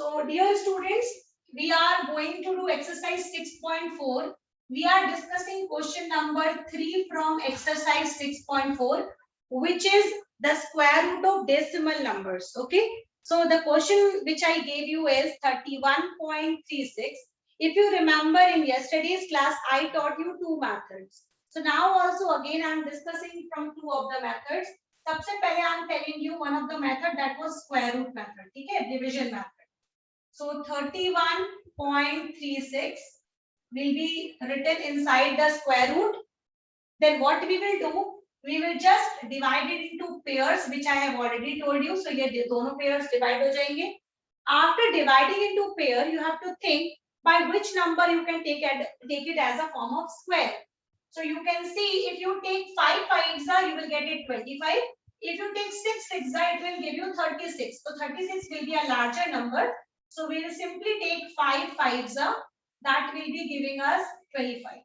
So dear students, we are going to do exercise 6.4. We are discussing question number 3 from exercise 6.4, which is the square root of decimal numbers. Okay. So the question which I gave you is 31.36. If you remember in yesterday's class, I taught you two methods. So now also again I am discussing from two of the methods. सबसे पहले I am telling you one of the method that was square root method. ठीक है, division method. So 31.36 will be written inside the square root. Then what we will do? We will just divide it into pairs, which I have already told you. So ये दोनों pairs divide हो जाएंगे. After dividing into pair, you have to think by which number you can take it as a form of square. So you can see if you take 5 fives, you will get it 25. If you take 6 sixes, it will give you 36. So 36 will be a larger number. So we will simply take 5 fives, that will be giving us 25.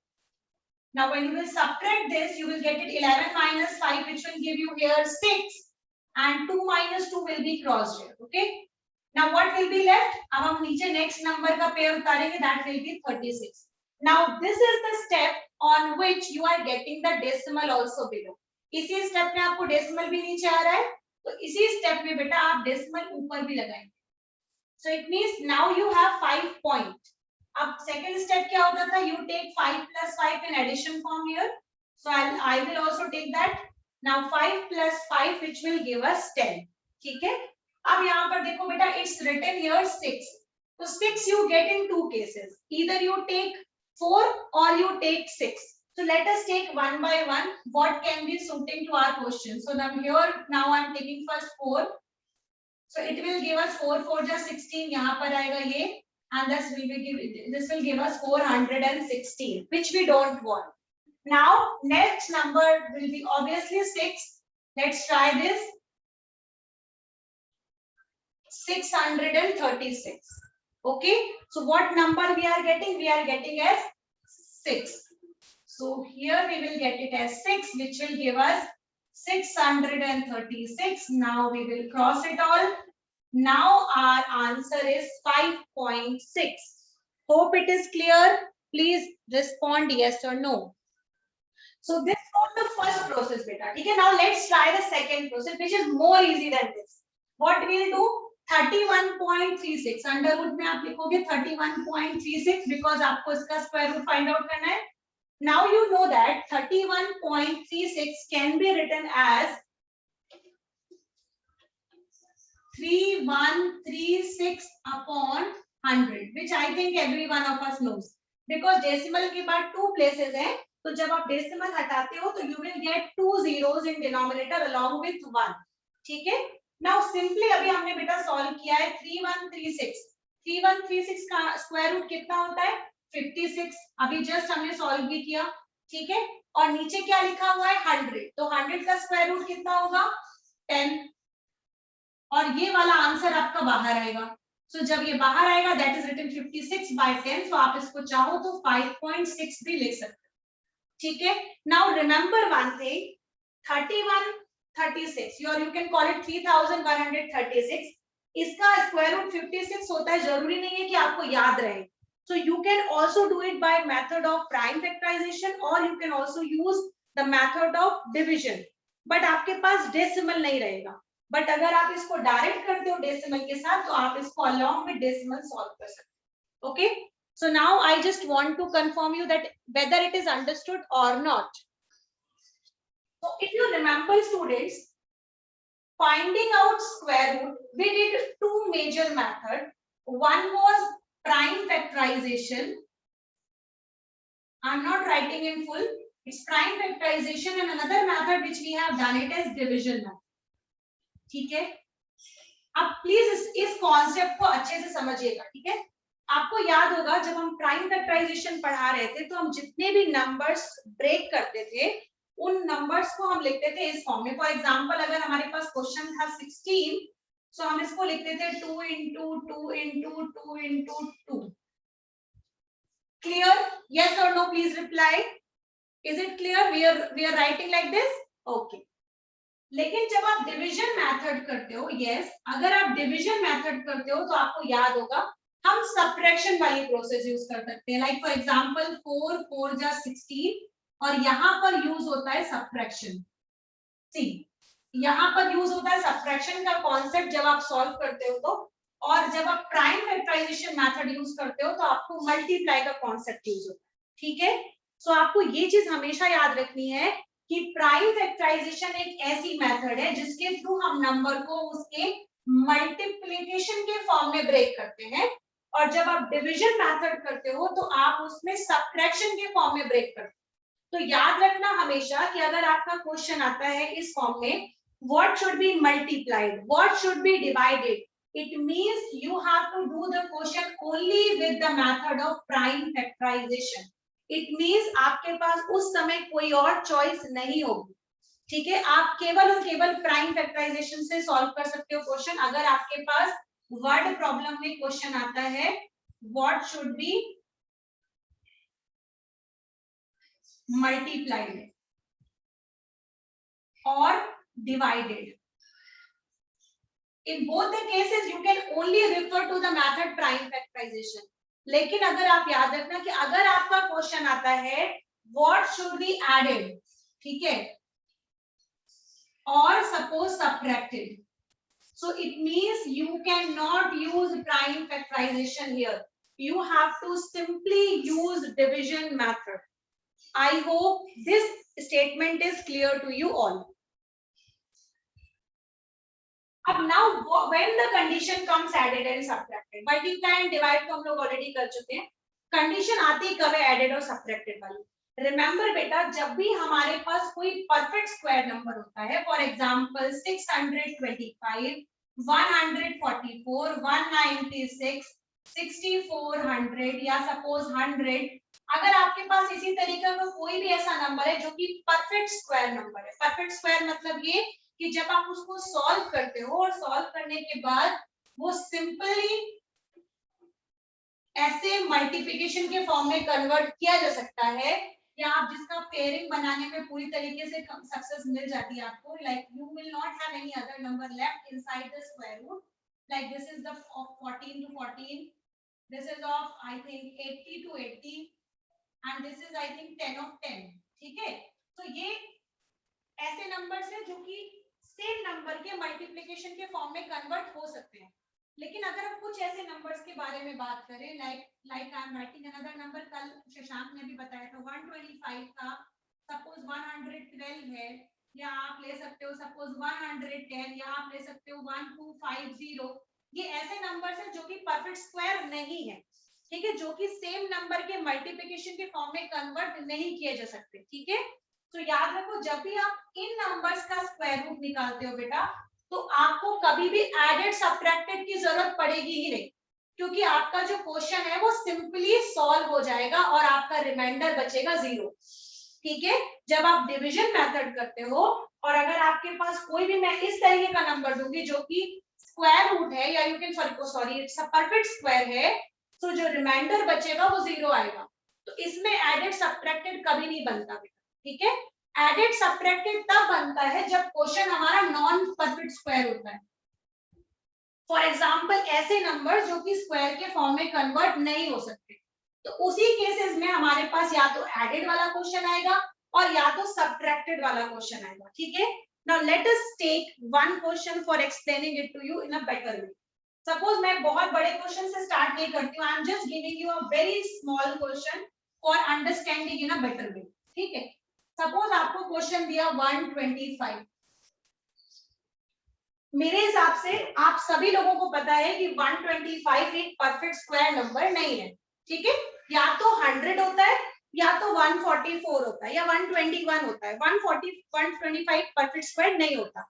Now when you will subtract this, you will get it 11 minus 5, which will give you here 6, and 2 minus 2 will be crossed here. Okay. Now what will be left? अब हम नीचे next number का pair उतारेंगे, that will be 36. Now this is the step on which you are getting the decimal also below. इसी step में आपको decimal भी नीचे आ रहा है, तो इसी step में बेटा आप decimal ऊपर भी लगाएंगे. So it means now you have 5 point. अब second step क्या होता था? You take 5 plus 5 in addition form here. So I will also take that. Now 5 plus 5, which will give us 10. ठीक है? अब यहाँ पर देखो बेटा, it's written here 6. So 6 you get in two cases. Either you take 4 or you take 6. So let us take one by one what can be suiting to our question. So now I'm taking first 4. So it will give us 4 4 just 16. यहाँ पर आएगा ये, and this will give us 416, which we don't want. Now next number will be obviously 6. Let's try this. 636. Okay. So what number we are getting? We are getting as 6. So here we will get it as 6, which will give us 636. Now we will cross it all. Now our answer is 5.6. Hope it is clear. Please respond yes or no. So this was the first process, beta. Okay, now let's try the second process, which is more easy than this. What we'll do? 31.36. Under root में आप लिखोगे 31.36 because आपको इसका square root find out करना है. Now you know that 31.36 can be written as 3136 upon 100, which I think every one of us knows. Because decimal के बाद two places हैं, तो जब आप decimal हटाते हो तो you will get 2 zeros in denominator along with 1. ठीक है? Now simply अभी हमने बेटा सॉल्व किया है 3136. 3136 का स्क्वायर रूट कितना होता है? 56. अभी जस्ट हमने सॉल्व भी किया. ठीक है? और नीचे क्या लिखा हुआ है? 100. तो 100 का स्क्वायर रूट कितना होगा? 10. और ये वाला आंसर आपका बाहर आएगा. सो जब ये बाहर आएगा दैट इज रिटन 56/10. तो आप इसको चाहो तो 5.6 भी लिख सकते हो. ठीक है? Now remember one thing, 3136 you can call it 3136. इसका स्क्वायर रूट 56 होता है. जरूरी नहीं है कि आपको याद रहे. So you can also do it by method of prime factorization or you can also use the method of division. But आपके पास decimal नहीं रहेगा. But अगर आप इसको डायरेक्ट करते हो decimal के साथ तो आप इसको along with decimal solve कर सकते हो. Okay? So now I just want to confirm you that whether it is understood or not. So if you remember students, finding out square root, we did two major methods. One was prime factorization. I'm not writing in full. It's prime factorization, and another method which we have done it as division method. ठीक है? अब please इस concept को अच्छे से समझिएगा. ठीक है? आपको याद होगा जब हम प्राइम फैक्टराइजेशन पढ़ा रहे थे तो हम जितने भी नंबर्स ब्रेक करते थे उन नंबर्स को हम लिखते थे इस फॉर्म में. फॉर एग्जांपल अगर हमारे पास क्वेश्चन था 16, सो हम इसको लिखते थे 2 into 2 into 2 into 2. Clear? Yes or no? Please reply. Is it clear? We are writing like this. Okay. लेकिन जब आप डिवीजन मेथड करते हो, यस, अगर आप डिवीजन मेथड करते हो तो आपको याद होगा हम सब्ट्रैक्शन वाली प्रोसेस यूज कर सकते हैं। लाइक फॉर एग्जांपल 4 4 जा 16 और यहाँ पर यूज होता है सब्ट्रैक्शन। सी, यहाँ पर यूज होता है सब्ट्रैक्शन का कॉन्सेप्ट जब आप सॉल्व करते हो तो, और जब आप प्राइम फैक्टराइजेशन मेथड यूज करते हो तो आपको मल्टीप्लाई का कॉन्सेप्ट यूज होता है। ठीक है, सो आपको ये चीज हमेशा याद रखनी है कि प्राइम फैक्टराइजेशन एक ऐसी मेथड है जिसके थ्रू हम नंबर को उसके मल्टीप्लिकेशन के फॉर्म में ब्रेक करते हैं, और जब आप डिवीजन मेथड करते हो तो आप उसमें सब्ट्रैक्शन के फॉर्म में ब्रेक करते हो। तो याद रखना हमेशा कि अगर आपका क्वेश्चन आता है इस फॉर्म में, what should be multiplied, what should be divided, it means you have to do the question only with the method of prime factorization. It means आपके पास उस समय कोई और चॉइस नहीं होगी। ठीक है, आप केवल और केवल प्राइम फैक्टराइजेशन से सॉल्व कर सकते हो क्वेश्चन। अगर आपके पास वर्ड प्रॉब्लम में क्वेश्चन आता है what should be multiplied or divided, in both the cases you can only refer to the method prime factorization. लेकिन अगर आप याद रखना कि अगर आपका क्वेश्चन आता है what should be added, ठीक है, or suppose subtracted, so it means you cannot use prime factorization here, you have to simply use division method. I hope this statement is clear to you all. अब now when the condition comes added and subtracted, multiply and divide तो हम लोग already कर चुके हैं, condition आती है कब है एडेड और सब्ट्रैक्टेड वाली। रिमेंबर बेटा, जब भी हमारे पास कोई परफेक्ट स्क्वायर नंबर होता है, फॉर एग्जांपल 625 144 196 6400 या सपोज 100, अगर आपके पास इसी तरीके का कोई भी ऐसा नंबर है जो कि परफेक्ट स्क्वायर नंबर है, परफेक्ट स्क्वायर मतलब ये कि जब आप उसको सॉल्व करते हो और सॉल्व करने के बाद वो सिंपली ऐसे मल्टीप्लिकेशन के फॉर्म में कन्वर्ट किया जा सकता है, या आप जिसका पेयरिंग बनाने में पूरी तरीके से सक्सेस मिल जाती है आपको, like you will not have any other number left inside the square root, like this is the of 14 to 14, this is of I think 80 to 80 and this is I think 10 of 10। ठीक है, तो ये ऐसे numbers हैं जो कि same number के multiplication के फॉर्म में कन्वर्ट हो सकते हैं। लेकिन अगर हम कुछ ऐसे नंबर्स के बारे में बात करें, like I am writing another number, कल शशांक ने भी बताया था 125 का सपोज 112 है, या आप ले सकते हो सपोज 110, या आप ले सकते हो 1250, ये ऐसे नंबर्स हैं जो कि परफेक्ट स्क्वायर नहीं है। ठीक है, जो कि सेम नंबर के मल्टीप्लिकेशन के फॉर्म में कन्वर्ट नहीं किए जा सकते। ठीक है, तो याद रखो जब भी आप इन नंबर्स का स्क्वायर रूट निकालते हो बेटा, तो आपको कभी भी एडेड सब्ट्रैक्टेड की जरूरत पड़ेगी ही नहीं, क्योंकि आपका जो क्वेश्चन है वो सिंपली सॉल्व हो जाएगा और आपका रिमाइंडर बचेगा 0। ठीक है, जब आप डिवीजन मेथड करते हो और अगर आपके पास कोई भी, मैं इस तरीके का नंबर दूंगी जो कि स्क्वायर रूट है, या you can sorry it's a perfect square है, तो जो रिमाइंडर बचेगा वो 0 आएगा। तो इसमें एडेड सब्ट्रैक्टेड कभी नहीं बनता। ठीक है, एडेड सब्ट्रैक्टेड तब बनता है जब क्वेश्चन हमारा नॉन परफेक्ट स्क्वायर होता है। फॉर एग्जांपल ऐसे नंबर जो कि स्क्वायर के फॉर्म में कन्वर्ट नहीं हो सकते, तो उसी केसेस में हमारे पास या तो एडेड वाला क्वेश्चन आएगा और या तो सब्ट्रैक्टेड वाला क्वेश्चन आएगा। ठीक है, now let us take one question for explaining it to you in a better way. Suppose मैं बहुत बड़े क्वेश्चन से स्टार्ट नहीं करती हूँ, I am just giving you a very small question for understanding in a better way. ठीक है, suppose आपको क्वेश्चन दिया 125, मेरे हिसाब से आप सभी लोगों को पता है कि 125 एक परफेक्ट स्क्वायर नंबर नहीं है। ठीक है, या तो 100 होता है, या तो 144 होता है, या 121 होता है, 125 परफेक्ट स्क्वायर नहीं होता।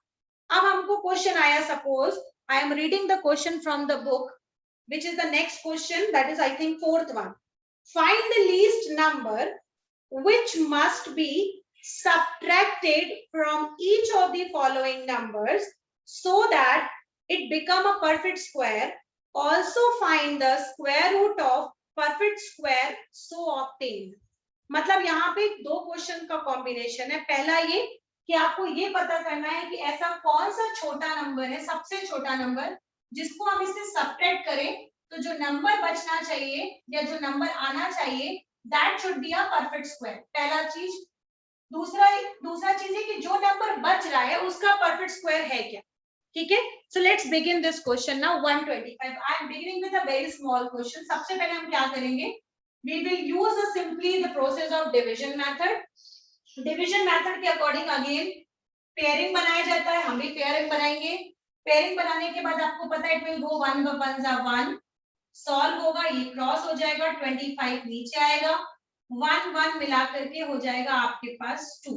अब हमको क्वेश्चन आया, suppose I am reading the question from the book, which is the next question, that is I think fourth one. Find the least number which must be subtracted from each of the following numbers so that it become a perfect square. Also find the square root of perfect square so obtained. मतलब यहाँ पे दो question का combination है, पहला ये कि आपको ये पता करना है कि ऐसा कौन सा छोटा नंबर है, सबसे छोटा नंबर, जिसको हम इससे सब्ट्रैक्ट करें तो जो नंबर बचना चाहिए या जो नंबर आना चाहिए that should be a perfect square. पहला चीज। दूसरा चीज है कि जो नंबर बच रहा है उसका परफेक्ट स्क्वायर है क्या। ठीक है, so let's begin this question now 125। I am beginning with a very small question. सबसे पहले हम क्या करेंगे, we will use simply the process of division method. Division method के अकॉर्डिंग अगेन पेयरिंग बनाया जाता है, हम भी पेयरिंग बनाएंगे। पेयरिंग बनाने के बाद आपको पता है इट विल गो 1 1 जा 1, सॉल्व होगा, ये क्रॉस हो जाएगा, 25 नीचे आएगा, 1 1 मिला करके हो जाएगा आपके पास 2।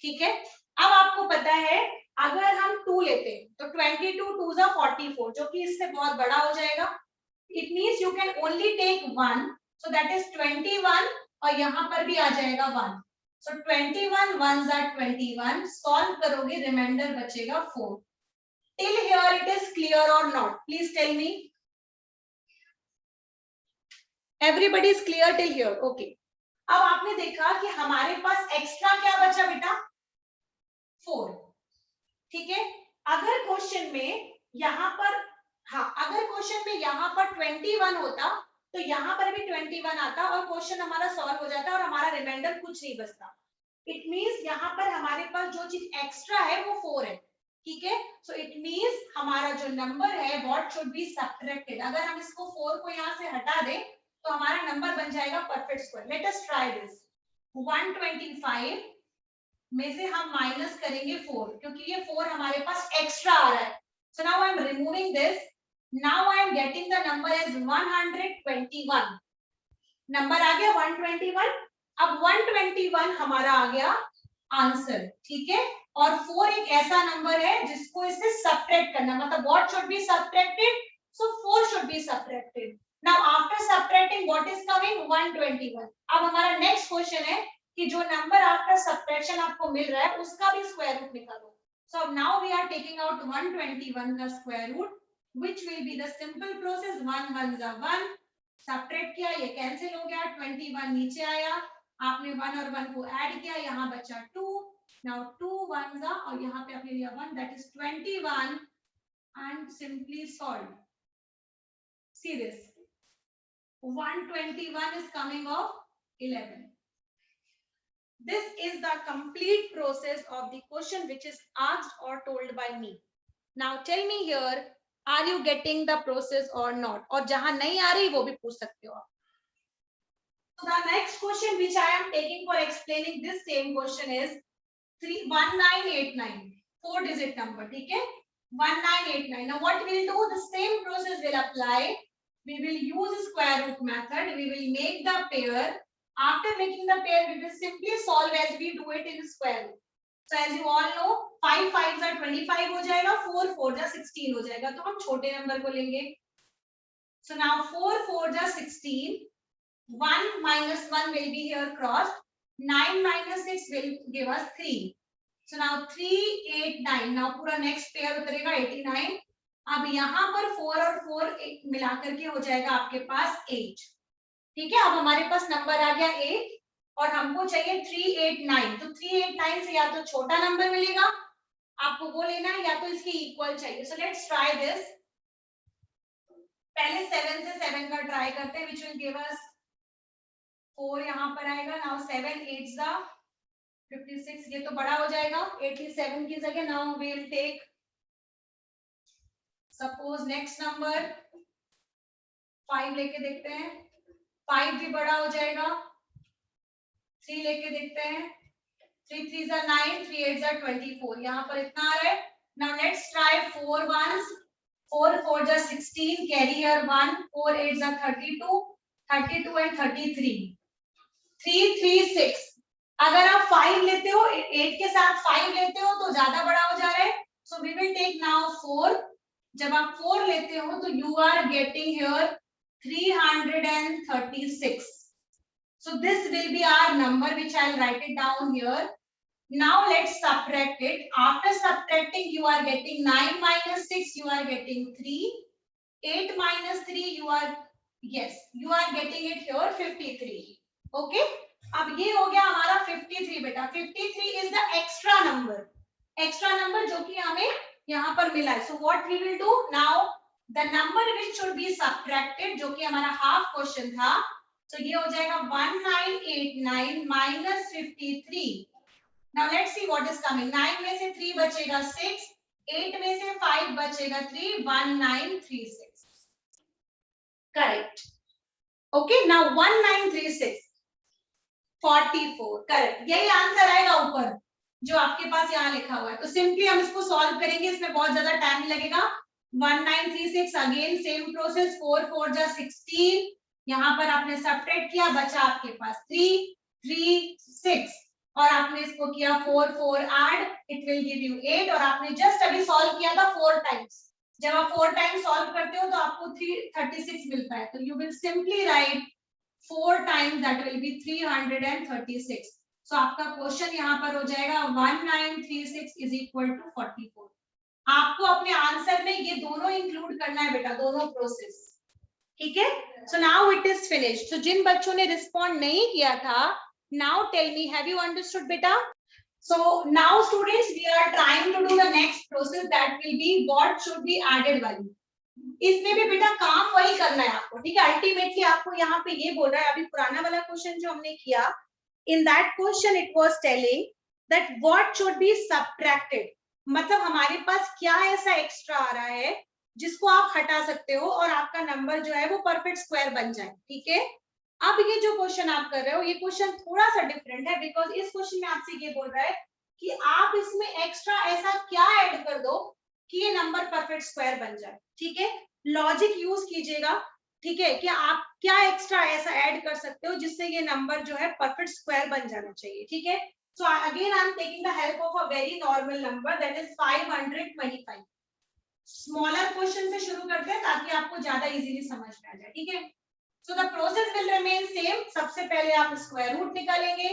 ठीक है, अब आपको पता है अगर हम 2 लेते हैं तो 22 2 जा 44, जो कि इससे बहुत बड़ा हो जाएगा। It means you can only take 1, so that is 21, और यहां पर भी आ जाएगा 1। सो 21 1 जा 21, सॉल्व करोगे रिमाइंडर बचेगा 4। Till here it is clear or not, please tell me. Everybody is clear till here? Okay. अब आपने देखा कि हमारे पास एक्स्ट्रा क्या बचा बेटा, 4। ठीक है, अगर क्वेश्चन में यहाँ पर, हाँ अगर क्वेश्चन में यहाँ पर 21 होता तो यहाँ पर भी 21 आता और क्वेश्चन हमारा सॉल्व हो जाता और हमारा रिमाइंडर कुछ नहीं बचता। इट मींस यहाँ पर हमारे पास जो चीज एक्स्ट्रा है वो 4 है। ठीक है, सो इट मींस हमारा जो नंबर है व्हाट शुड बी सब्ट्रैक्टेड। अगर हम इसको 4 को यहाँ से हटा दें तो हमारा नंबर बन जाएगा perfect square. Let us try this. 125 में से हम माइनस करेंगे 4, क्योंकि ये 4 हमारे पास एक्स्ट्रा आ रहा है। So now I am removing this, now I am getting the number as 121। Number आ गया 121। अब 121 हमारा आ गया आंसर। ठीक है, और 4 एक ऐसा नंबर है जिसको इससे सब्ट्रैक्ट करना, मतलब what should be subtracted, so 4 should be subtracted. Now after subtracting what is coming, 121। अब हमारा नेक्स्ट क्वेश्चन है कि जो नंबर आफ्टर सब्ट्रैक्शन आपको मिल रहा है उसका भी स्क्वायर रूट निकालो। So now we are taking out 121 का square root, which will be the simple process. 1 1 जा 1, सब्ट्रैक्ट किया, ये कैंसिल हो गया, 21 नीचे आया, आपने 1 और 1 को ऐड किया, यहाँ बचा 2। नाउ 2 1 जा और यहाँ पे आपने लिया 1, that is 21 and simply solve. See this, 121 is coming of 11. This is the complete process of the question which is asked or told by me. Now tell me here, are you getting the process or not? और जहां नहीं आ रही वो भी पूछ सकते हो आप। So the next question which I am taking for explaining this same question is 1989, 4-digit number. ठीक है, 1989. Now what we will do, the same process will apply. We will use square root method. We will make the pair. After making the pair, we will simply solve as we do it in square root. So as you all know, 5 5 जा 25 हो जाएगा, 4 4 जा 16 हो जाएगा, तो हम छोटे number को लेंगे। So now 4 4 जा 16, 1 minus 1 will be here crossed, 9 minus 6 will give us 3. So now 3 8 9, now पूरा next pair उतरेगा 89। अब यहाँ पर 4 और 4 मिला करके हो जाएगा आपके पास 8। ठीक है, अब हमारे पास नंबर आ गया 8 और हमको चाहिए 389। तो 389 से या तो छोटा नंबर मिलेगा, आपको वो लेना है, या तो इसके इक्वल चाहिए। So let's try this. पहले 7 से 7 का ट्राई करते हैं, विच विल गिव अस 4 यहाँ पर आएगा। नाउ 7 8 जा 56, ये तो बड़ा हो जाएगा, 87 की जगह now we will take suppose next number 5 लेके देखते हैं, 5 भी बड़ा हो जाएगा। 3 लेके देखते हैं, 3 3 जा 9, 3 8 जा 24, यहाँ पर इतना आ रहा है। नाउ लेट्स ट्राई 4 1s, 4 4 जा 16, कैरी हियर 1, 4 8 जा 32, 32 एंड 33, 3 3 6। अगर आप 5 लेते हो, 8 के साथ 5 लेते हो तो ज्यादा बड़ा हो जा रहा है। So we will take now 4। जब आप 4 लेते हो तो you are getting here 336. So this will be our number which I'll write it down here. Now let's subtract it. After subtracting, you are getting 9 minus 6, you are getting 3. 8 minus 3, you are getting it here 53. Okay. अब ये हो गया हमारा 53 बेटा। 53 is the extra number जो कि हमें यहाँ पर मिला है। So what we will do now, the number which should be subtracted, जो कि हमारा हाफ क्वेश्चन था, तो ये हो जाएगा 1989 minus 53। Now let's see what is coming. 9 में से 3 बचेगा 6, 8 में से 5 बचेगा 3, 1936। करेक्ट। ओके, नाउ 1936 44, करेक्ट, यही आंसर आएगा ऊपर जो आपके पास यहाँ लिखा हुआ है। तो सिंपली हम इसको सॉल्व करेंगे, इसमें बहुत ज्यादा टाइम लगेगा। 1936 अगेन सेम प्रोसेस, 4 4 जा 16, यहाँ पर आपने सब्ट्रैक्ट किया, बचा आपके पास 3 3 6, और आपने इसको किया 4 4 add, it will give you 8, और आपने जस्ट अभी सॉल्व किया था 4 टाइम्स। जब आप 4 टाइम्स सॉल्व करते हो तो आपको 336 मिलता है, तो you will simply write 4 times, that will be 336. So आपका क्वेश्चन यहाँ पर हो जाएगा 1936 is equal to 44. आपको अपने आंसर में ये दोनों इंक्लूड करना है बेटा, दोनों प्रोसेस, ठीक है। So now it is finished. So जिन बच्चों ने रिस्पॉन्ड नहीं किया था, now tell me, have you understood बेटा? So now students, we are trying to do the next process, that will be what should be added value. इसमें भी बेटा काम वही करना है आपको, ठीक है। अल्टीमेटली आपको यहाँ पे ये बोल रहा है, अभी पुराना वाला क्वेश्चन जो हमने किया, in that question it was telling that what should be subtracted, मतलब हमारे पास क्या ऐसा एक्स्ट्रा आ रहा है जिसको आप हटा सकते हो और आपका नंबर जो है वो परफेक्ट स्क्वायर बन जाए, ठीक है। अब ये जो क्वेश्चन आप कर रहे हो, ये क्वेश्चन थोड़ा सा डिफरेंट है, बिकॉज इस क्वेश्चन में आपसे ये बोल रहा है कि आप इसमें एक्स्ट्रा ऐसा क्या ऐड कर दो कि ये नंबर परफेक्ट स्क्वायर बन जाए, ठीक है। लॉजिक यूज कीजिएगा, ठीक है, कि आप क्या एक्स्ट्रा ऐसा ऐड कर सकते हो जिससे ये नंबर जो है परफेक्ट स्क्वायर बन जाना चाहिए, ठीक है। So again I am taking the help of a very normal number, that is 525। Smaller question से शुरू करते हैं ताकि आपको ज्यादा इजीली समझ में आ जाए, ठीक है। So the process will remain same. सबसे पहले आप स्क्वायर रूट निकालेंगे,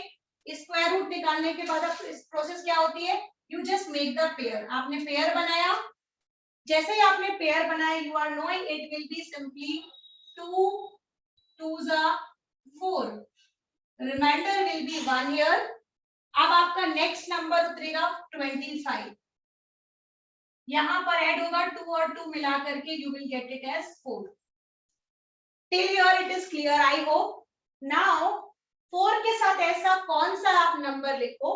स्क्वायर रूट निकालने के बाद प्रोसेस क्या होती है, you just make the pair. आपने पेयर बनाया, जैसे ही आपने पेयर बनाया, you are knowing it will be simply 2 2 4, reminder will be 1 here. अब आपका नेक्स्ट नंबर उतरेगा 25, यहां पर ऐड होगा 2 और 2 मिला करके, you will get it as 4। Till here it is clear, I hope. Now 4 के साथ ऐसा कौन सा आप नंबर लिखो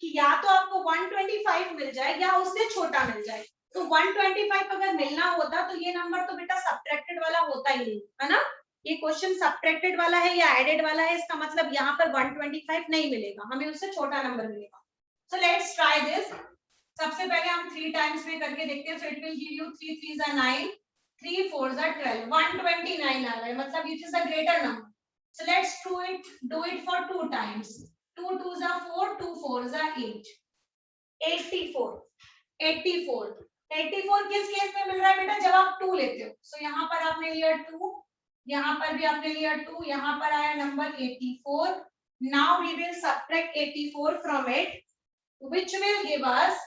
कि या तो आपको 125 मिल जाए या उससे छोटा मिल जाए। तो 125 अगर मिलना होता तो ये नंबर तो बेटा सब्ट्रैक्टेड वाला होता ही नहीं, है ना। ये क्वेश्चन सब्ट्रैक्टेड वाला है या एडेड वाला है, इसका मतलब यहाँ पर 125 नहीं मिलेगा, हमें उससे छोटा नंबर मिलेगा। So let's try this. सबसे पहले हम 3 टाइम्स में करके देखते हैं। So it will give you 3 3 जा 9, 3 4 जा 12, 129 आ रहा है, मतलब it is a greater number. So let's do it for 2 times. 2 2 जा 4, 2 4 जा 8, 84 84 84 किस केस में मिल रहा है बेटा, जब आप 2 लेते हो। सो यहाँ पर आपने लिया 2, यहाँ पर भी आपने लिया 2, यहाँ पर आया number 84। Now we will subtract 84 from it, which will give us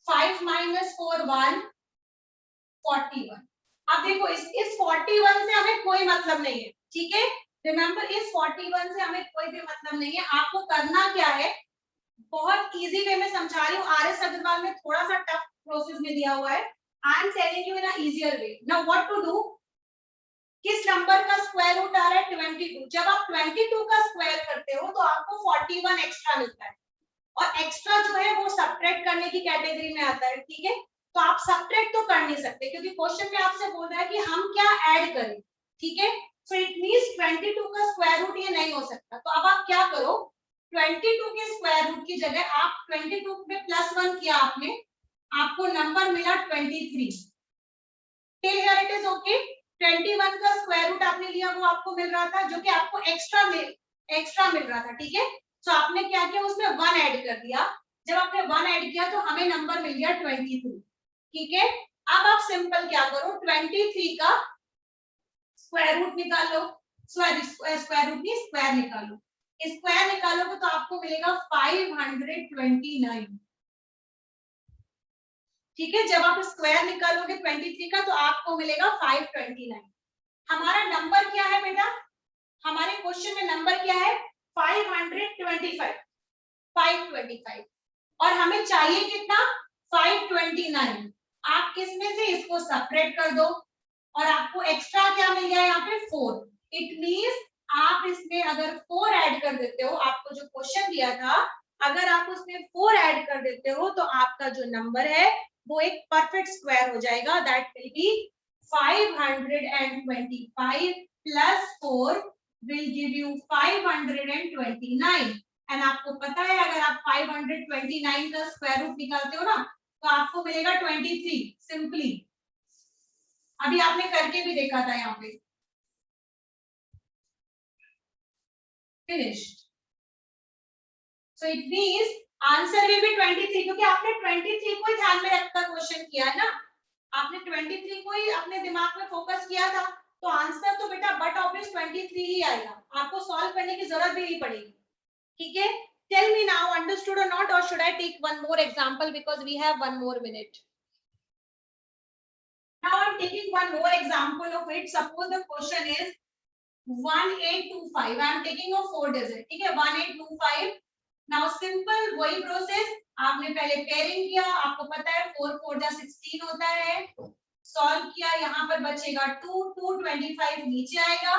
5 minus 4 1 41। अब देखो इस 41 से हमें कोई मतलब नहीं है, ठीक है। रिमेंबर, इस 41 से हमें कोई भी मतलब नहीं है। आपको करना क्या है, बहुत इजी वे में समझा रही हूँ। आरएस अग्रवाल में थोड़ा सा टफ प्रोसेस में दिया हुआ है, I am telling you in a easier way. Now what to do, किस नंबर का स्क्वायर रूट आ रहा है, 22। जब आप 22 का स्क्वायर करते हो तो आपको 41 एक्स्ट्रा मिलता है, और एक्स्ट्रा जो है वो सबट्रैक्ट करने की कैटेगरी में आता है, ठीक है। तो आप सबट्रैक्ट तो कर नहीं सकते क्योंकि क्वेश्चन में आपसे बोल रहा है कि हम क्या ऐड करें, ठीक है। सो इट मींस 22 का स्क्वायर रूट ये नहीं हो सकता। तो अब आप क्या करो, 22 के स्क्वायर रूट की जगह आप 22 में +1 किया आपने, आपको नंबर मिला 23। Till here it is okay. 21 का स्क्वायर रूट आपने लिया, वो आपको मिल रहा था, जो कि आपको एक्स्ट्रा मिल रहा था, ठीक है। सो आपने क्या किया, उसमें 1 ऐड कर दिया। जब आपने 1 ऐड किया तो हमें नंबर मिल गया 23, ठीक है। अब आप सिंपल क्या करो, 23 का स्क्वायर रूट निकाल लो, स्क्वायर रूट नहीं, स्क्वायर निकालो। स्क्वायर निकालोगे तो आपको मिलेगा 529, ठीक है। जब आप स्क्वायर निकालोगे 23 का तो आपको मिलेगा 529। हमारा नंबर क्या है बेटा, हमारे क्वेश्चन में नंबर क्या है 525 525 और हमें चाहिए कितना 529। आप किसमें से इसको सेपरेट कर दो और आपको एक्स्ट्रा क्या मिल गया यहाँ पे 4। इट मींस आप इसमें अगर 4 ऐड कर देते हो, आपको जो क्वेश्चन दिया था अगर आप उसमें 4 ऐड कर देते हो तो आपका जो नंबर है वो एक परफेक्ट स्क्वायर हो जाएगा। That will be 525 plus 4 will give you 529 and आपको पता है अगर आप 529 का स्क्वायर रूट निकालते हो ना तो आपको मिलेगा 23 सिंपली। अभी आपने करके भी देखा था यहाँ पे। Finished. So it means answer will be 23 क्योंकि आपने 23 को ही ध्यान में रखकर क्वेश्चन किया है ना, आपने 23 को ही अपने दिमाग में फोकस किया था तो आंसर तो बेटा बट ऑब्वियस 23 ही आएगा, आपको सॉल्व करने की जरूरत भी नहीं पड़ेगी। ठीक है, tell me now understood or not, or should I take one more example because we have one more minute. Now I'm taking one more example of it. Suppose the question is 1825. I am taking a 4 digit. ठीक है 1825. Now simple वही process, आपने पहले pairing किया, आपको पता है 4 4 जा 16 होता है, सॉल्व किया, यहाँ पर बचेगा 2 225 नीचे आएगा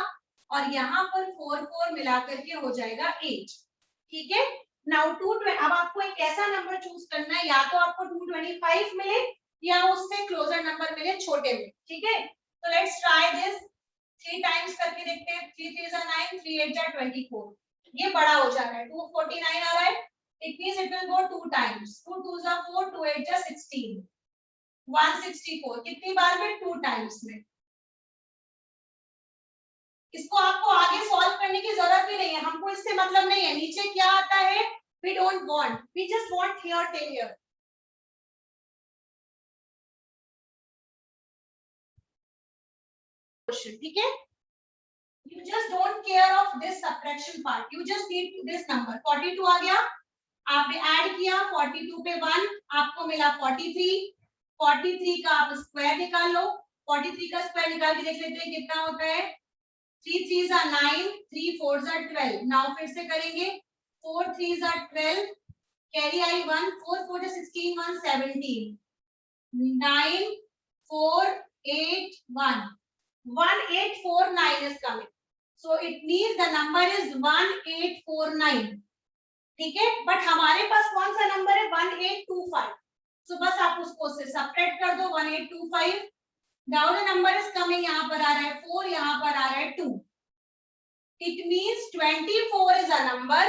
और यहाँ पर 4 4 मिला करके हो जाएगा 8। ठीक है, नाउ 2 अब आपको एक ऐसा नंबर चूज करना है, या तो आपको 225 मिले या उससे क्लोजर नंबर मिले छोटे में। ठीक है, तो लेट्स ट्राई दिस 3 टाइम्स करके देखते हैं। 3 3 9 3 8 24, ये बड़ा हो जा रहा है 249 आ रहा है, it means it will go 2 times, 2 2 4 2 8 16 164, कितनी बार में 2 टाइम्स में। इसको आपको आगे सॉल्व करने की जरूरत भी नहीं है, हमको इससे मतलब नहीं है नीचे क्या आता है, we don't want, we just want here till here। ठीक है, you just don't care of this subtraction part, you just need this number। 42 आ गया, आपने ऐड किया 42 पे 1, आपको मिला 43। 43 का आप स्क्वायर निकाल लो, 43 का स्क्वायर निकाल के देख लेते हैं कितना होता है। 3 3s are 9, 3 4s are 12। Now फिर से करेंगे, 4 3s are 12, carry I 1, 4 4 is 16, 1 17, 9 4 8 1 1849 is coming, so it means the number is 1849। ठीक है, बट हमारे पास कौन सा नंबर है 1825, so बस आप उसको से सब्ट्रैक्ट कर दो 1825। Now the number is coming, यहाँ पर आ रहा है 4, यहाँ पर आ रहा है 2। It means 24 is a number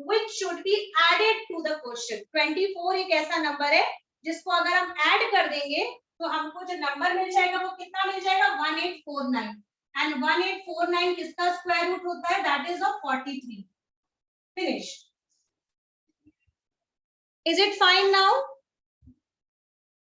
which should be added to the question। 24 एक ऐसा नंबर है जिसको अगर हम ऐड कर देंगे तो हमको जो नंबर मिल जाएगा वो कितना मिल जाएगा 1849, एंड 1849 किसका स्क्वायर रूट होता है, that is of 43। Finish. Is it fine now?